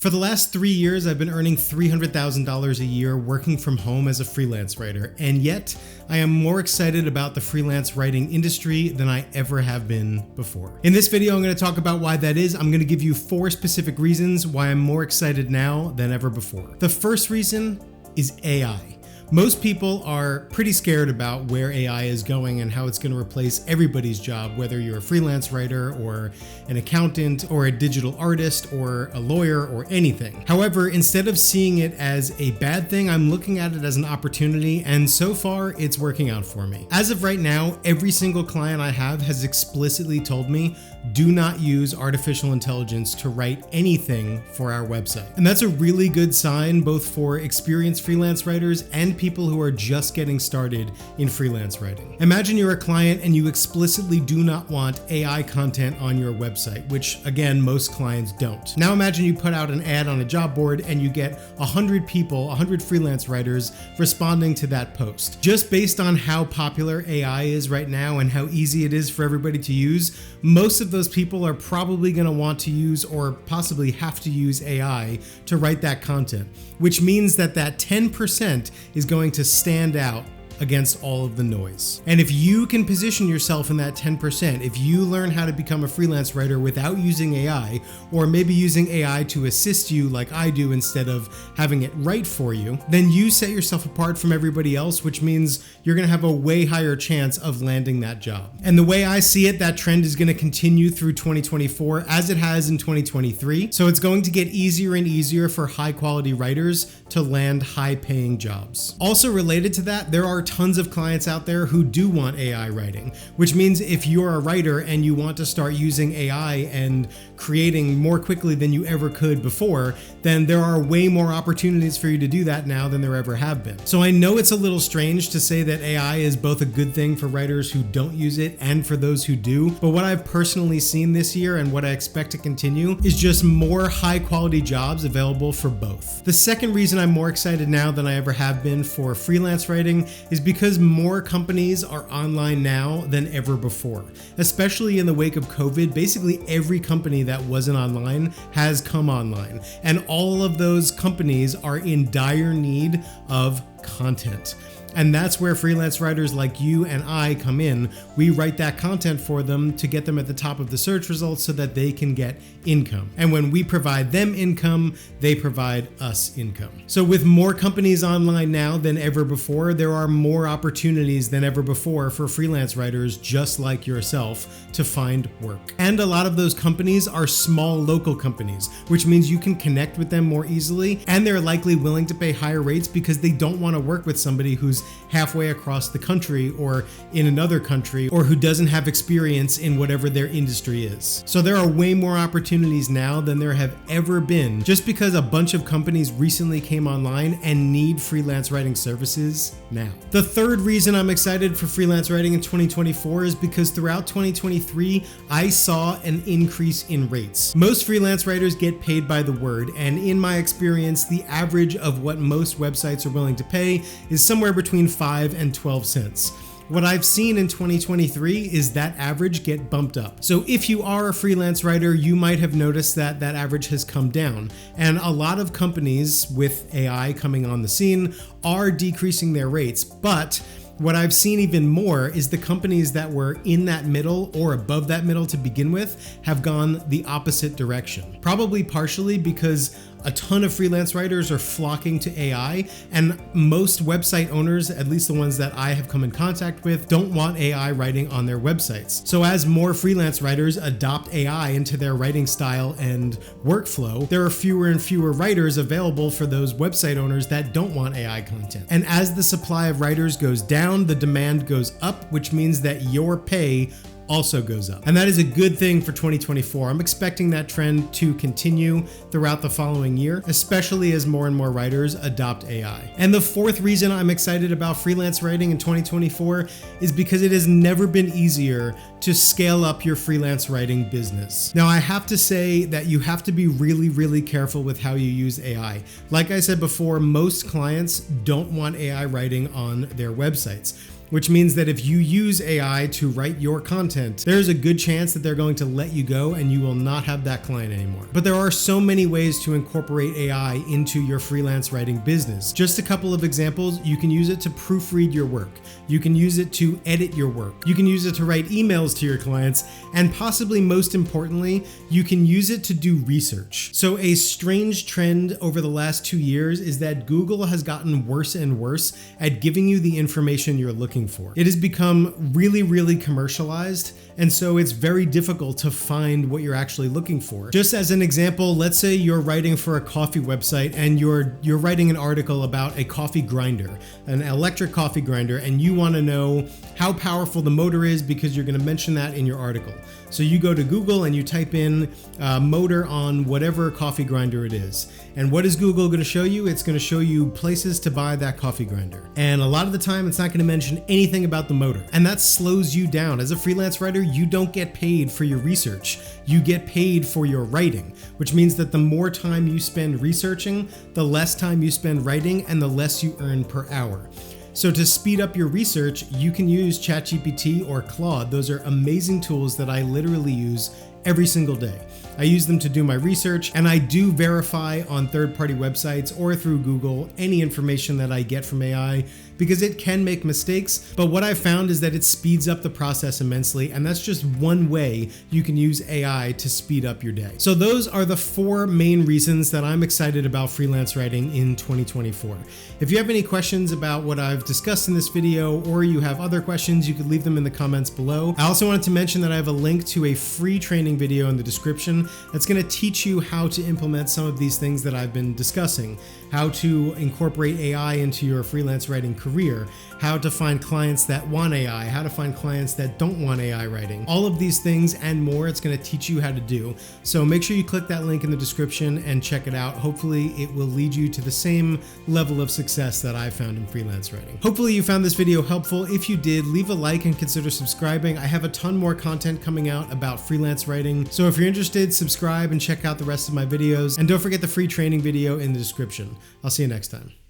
For the last 3 years, I've been earning $300,000 a year working from home as a freelance writer, and yet I am more excited about the freelance writing industry than I ever have been before. In this video, I'm going to talk about why that is. I'm going to give you 4 specific reasons why I'm more excited now than ever before. The first reason is AI. Most people are pretty scared about where AI is going and how it's going to replace everybody's job, whether you're a freelance writer or an accountant or a digital artist or a lawyer or anything. However, instead of seeing it as a bad thing, I'm looking at it as an opportunity, and so far it's working out for me. As of right now, every single client I have has explicitly told me, do not use artificial intelligence to write anything for our website. And that's a really good sign both for experienced freelance writers and people who are just getting started in freelance writing. Imagine you're a client and you explicitly do not want AI content on your website, which again, most clients don't. Now imagine you put out an ad on a job board and you get 100 people, 100 freelance writers responding to that post. Just based on how popular AI is right now and how easy it is for everybody to use, most of those people are probably going to want to use or possibly have to use AI to write that content, which means that 10% is going to stand out against all of the noise. And if you can position yourself in that 10%, if you learn how to become a freelance writer without using AI, or maybe using AI to assist you like I do instead of having it write for you, then you set yourself apart from everybody else, which means you're gonna have a way higher chance of landing that job. And the way I see it, that trend is gonna continue through 2024 as it has in 2023. So it's going to get easier and easier for high quality writers to land high paying jobs. Also related to that, there are tons of clients out there who do want AI writing, which means if you're a writer and you want to start using AI and creating more quickly than you ever could before, then there are way more opportunities for you to do that now than there ever have been. So I know it's a little strange to say that AI is both a good thing for writers who don't use it and for those who do, but what I've personally seen this year and what I expect to continue is just more high quality jobs available for both. The second reason I'm more excited now than I ever have been for freelance writing is because more companies are online now than ever before. Especially in the wake of COVID, basically every company that wasn't online has come online, and all of those companies are in dire need of content. And that's where freelance writers like you and I come in. We write that content for them to get them at the top of the search results so that they can get income. And when we provide them income, they provide us income. So with more companies online now than ever before, there are more opportunities than ever before for freelance writers just like yourself to find work. And a lot of those companies are small local companies, which means you can connect with them more easily, and they're likely willing to pay higher rates because they don't want to work with somebody who's halfway across the country or in another country, or who doesn't have experience in whatever their industry is. So there are way more opportunities now than there have ever been, just because a bunch of companies recently came online and need freelance writing services now. The third reason I'm excited for freelance writing in 2024 is because throughout 2023, I saw an increase in rates. Most freelance writers get paid by the word, and in my experience, the average of what most websites are willing to pay is somewhere between 5 and 12 cents. What I've seen in 2023 is that average get bumped up. So if you are a freelance writer, you might have noticed that average has come down. And a lot of companies with AI coming on the scene are decreasing their rates. But what I've seen even more is the companies that were in that middle or above that middle to begin with have gone the opposite direction. Probably partially because a ton of freelance writers are flocking to AI, and most website owners, at least the ones that I have come in contact with, don't want AI writing on their websites. So as more freelance writers adopt AI into their writing style and workflow, there are fewer and fewer writers available for those website owners that don't want AI content. And as the supply of writers goes down, the demand goes up, which means that your pay also goes up. And that is a good thing for 2024. I'm expecting that trend to continue throughout the following year, especially as more and more writers adopt AI. And the fourth reason I'm excited about freelance writing in 2024 is because it has never been easier to scale up your freelance writing business. Now, I have to say that you have to be really, really careful with how you use AI. Like I said before, most clients don't want AI writing on their websites. which means that if you use AI to write your content, there's a good chance that they're going to let you go and you will not have that client anymore. But there are so many ways to incorporate AI into your freelance writing business. Just a couple of examples: you can use it to proofread your work. You can use it to edit your work. You can use it to write emails to your clients. And possibly most importantly, you can use it to do research. So a strange trend over the last 2 years is that Google has gotten worse and worse at giving you the information you're looking for. It has become really commercialized, and so it's very difficult to find what you're actually looking for. Just as an example, let's say you're writing for a coffee website and you're writing an article about a coffee grinder, an electric coffee grinder, and you want to know how powerful the motor is because you're going to mention that in your article. So you go to Google and you type in motor on whatever coffee grinder it is. And what is Google going to show you? It's going to show you places to buy that coffee grinder. And a lot of the time, it's not going to mention anything about the motor. And that slows you down. As a freelance writer, you don't get paid for your research. You get paid for your writing, which means that the more time you spend researching, the less time you spend writing, and the less you earn per hour. So to speed up your research, you can use ChatGPT or Claude. Those are amazing tools that I literally use every single day. I use them to do my research, and I do verify on third-party websites or through Google any information that I get from AI, because it can make mistakes. But what I've found is that it speeds up the process immensely, and that's just one way you can use AI to speed up your day. So those are the 4 main reasons that I'm excited about freelance writing in 2024. If you have any questions about what I've discussed in this video, or you have other questions, you could leave them in the comments below. I also wanted to mention that I have a link to a free training video in the description that's going to teach you how to implement some of these things that I've been discussing, how to incorporate AI into your freelance writing career, how to find clients that want AI, how to find clients that don't want AI writing. All of these things and more, it's going to teach you how to do. So make sure you click that link in the description and check it out. Hopefully it will lead you to the same level of success that I found in freelance writing. Hopefully you found this video helpful. If you did, leave a like and consider subscribing. I have a ton more content coming out about freelance writing. So if you're interested, subscribe and check out the rest of my videos. And don't forget the free training video in the description. I'll see you next time.